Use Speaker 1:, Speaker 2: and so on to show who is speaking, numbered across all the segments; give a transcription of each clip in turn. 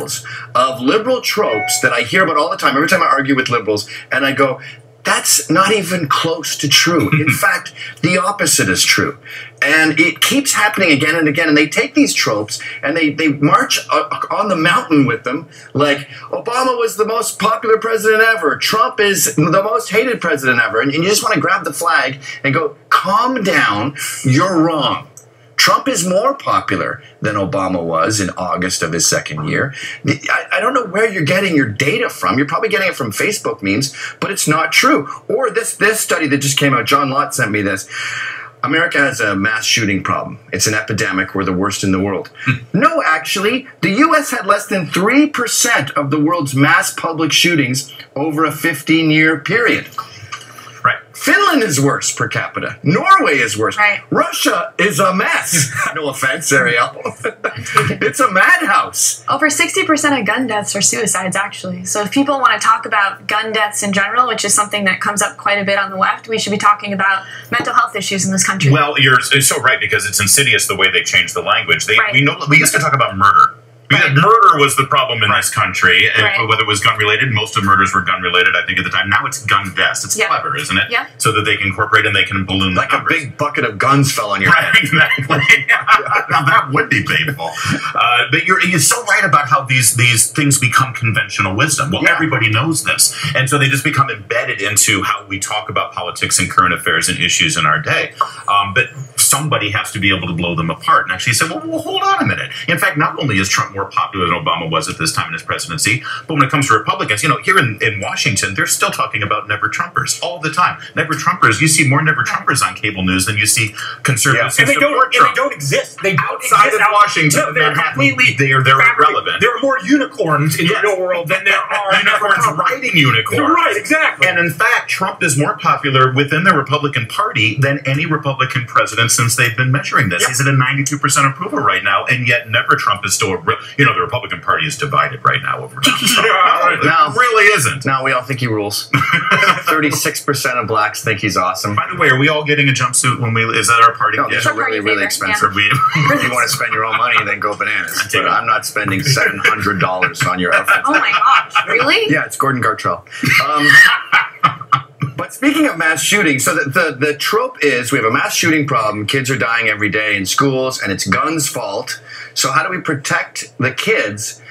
Speaker 1: examples of liberal tropes that I hear about all the time, every time I argue with liberals, and I go, that's not even close to true. In fact, the opposite is true. And it keeps happening again and again. And they take these tropes and they march on the mountain with them. Like, Obama was the most popular president ever. Trump is the most hated president ever. And you just want to grab the flag and go, calm down, you're wrong. Trump is more popular than Obama was in August of his second year. I don't know where you're getting your data from. You're probably getting it from Facebook memes, but it's not true. Or this study that just came out, John Lott sent me this. America has a mass shooting problem. It's an epidemic. We're the worst in the world. No, actually, the U.S. had less than 3% of the world's mass public shootings over a 15-year period.
Speaker 2: Right.
Speaker 1: Finland is worse per capita. Norway is worse.
Speaker 3: Right.
Speaker 1: Russia is a mess. No offense, Ariel. It's a madhouse.
Speaker 3: Over 60% of gun deaths are suicides, actually. So if people want to talk about gun deaths in general, which is something that comes up quite a bit on the left, we should be talking about mental health issues in this country.
Speaker 2: Well, you're so right, because it's insidious the way they changed the language.
Speaker 3: Right.
Speaker 2: We used to talk about murder. Right. Murder was the problem in this country, whether it was gun-related. Most of murders were gun-related, I think, at the time. Now it's gun deaths. It's clever, isn't it?
Speaker 3: Yeah.
Speaker 2: So that they can incorporate and they can balloon
Speaker 1: like
Speaker 2: the numbers.
Speaker 1: A big bucket of guns fell on your head.
Speaker 2: Exactly. Now that would be painful. But you're so right about how these things become conventional wisdom. Well, everybody knows this. And so they just become embedded into how we talk about politics and current affairs and issues in our day. But somebody has to be able to blow them apart and actually say, well, hold on a minute. In fact, not only is Trump more popular than Obama was at this time in his presidency, but when it comes to Republicans, here in Washington, they're still talking about never-Trumpers all the time. Never-Trumpers, you see more never-Trumpers on cable news than you see conservatives who support Trump.
Speaker 4: And they don't exist. They don't
Speaker 2: outside
Speaker 4: exist
Speaker 2: of Washington.
Speaker 4: No, they're completely
Speaker 2: they're irrelevant.
Speaker 4: There are more unicorns in the real world than there are
Speaker 2: unicorns riding unicorns.
Speaker 4: Right, exactly.
Speaker 2: And in fact, Trump is more popular within the Republican Party than any Republican president since they've been measuring this. He's at a 92% approval right now, and yet never-Trump is still the Republican Party is divided right now over Trump. No, it really isn't.
Speaker 1: No, we all think he rules. 36% of blacks think he's awesome.
Speaker 2: By the way, are we all getting a jumpsuit when is that our party?
Speaker 1: No, these are really, really expensive. If you want to spend your own money, then go bananas. But I'm not spending $700 on your outfit.
Speaker 3: Oh my gosh, really?
Speaker 1: Yeah, it's Gordon Gartrell. But speaking of mass shooting, so the trope is we have a mass shooting problem. Kids are dying every day in schools, and it's guns' fault. So how do we protect the kids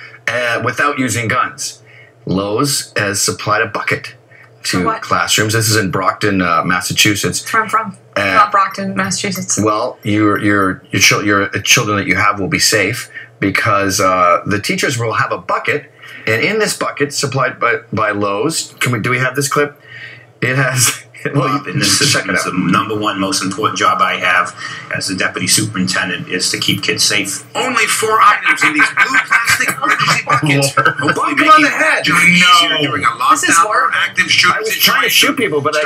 Speaker 1: without using guns? Lowe's has supplied a bucket to classrooms. This is in Brockton, Massachusetts.
Speaker 3: That's where I'm from. Not Brockton, Massachusetts.
Speaker 1: Well, your children that you have will be safe because the teachers will have a bucket, and in this bucket, supplied by Lowe's, do we have this clip? It has.
Speaker 5: Well, and this is the number one most important job I have as the deputy superintendent is to keep kids safe.
Speaker 6: Only 4 items in these blue plastic emergency buckets.
Speaker 1: Bonk him on the head.
Speaker 6: During a lockdown or active shooting.
Speaker 1: I was trying to shoot people, but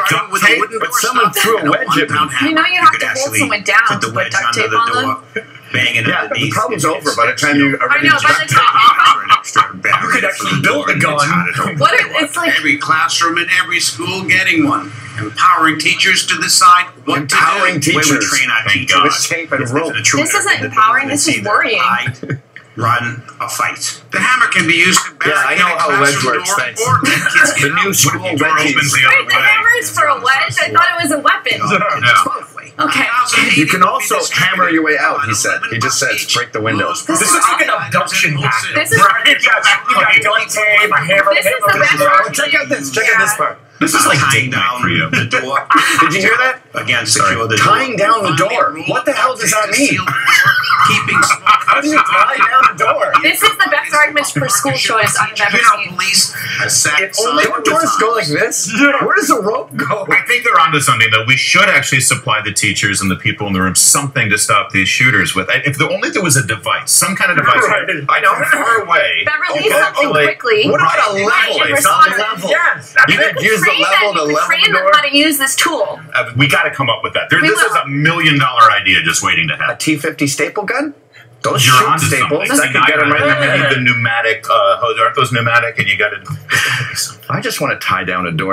Speaker 1: someone threw a wedge at me.
Speaker 3: You know you have to hold someone down to put duct tape on them.
Speaker 5: Banging underneath.
Speaker 1: The problem's over by the time you.
Speaker 3: I know, by the time
Speaker 4: you could actually build a gun.
Speaker 3: What it's like
Speaker 6: every classroom in every school getting one. Empowering teachers to decide what
Speaker 1: empowering
Speaker 6: to do.
Speaker 1: Teachers.
Speaker 6: When we train our teachers.
Speaker 1: With tape and rope.
Speaker 3: This isn't empowering. This is worrying.
Speaker 5: Run a fight.
Speaker 6: The hammer can be used to barricade
Speaker 1: I know how wedge works. Thanks. The new school wedge opens
Speaker 3: the other way. The hammer is for a wedge. I thought it was a weapon. Okay.
Speaker 1: You can also hammer your way out. He said. He just said, break the windows.
Speaker 4: This is like an abduction pattern.
Speaker 3: This is
Speaker 4: right. You got duct tape, a hammer.
Speaker 3: This is the best.
Speaker 1: Check out this. Check out this part.
Speaker 2: This is like
Speaker 5: tying down the door.
Speaker 1: Did you hear that?
Speaker 5: Again, secure the door.
Speaker 1: Tying down the door. What the hell does that mean?
Speaker 6: Keeping
Speaker 1: how do you tie down the door?
Speaker 3: This is the best argument for school choice I've ever seen.
Speaker 6: Police have sat
Speaker 1: don't doors go like this? Where does the rope go?
Speaker 2: I think they're onto something, though. We should actually supply the teachers and the people in the room something to stop these shooters with. If only there was a device, some kind of device. I know, far away.
Speaker 3: That release something quickly.
Speaker 1: What about a level? It's not a level.
Speaker 4: Yes.
Speaker 1: You could use the level to level the door.
Speaker 3: Train them how to use this tool.
Speaker 2: We got to come up with that. This is $1 million idea just waiting to happen.
Speaker 1: A T-50 staple gun? Those
Speaker 2: You're
Speaker 1: shoot
Speaker 2: onto
Speaker 1: staples.
Speaker 2: That
Speaker 1: That could get them right in the
Speaker 2: You
Speaker 1: head.
Speaker 2: need the pneumatic hose. Aren't those pneumatic? And you got to.
Speaker 1: I just want to tie down a door.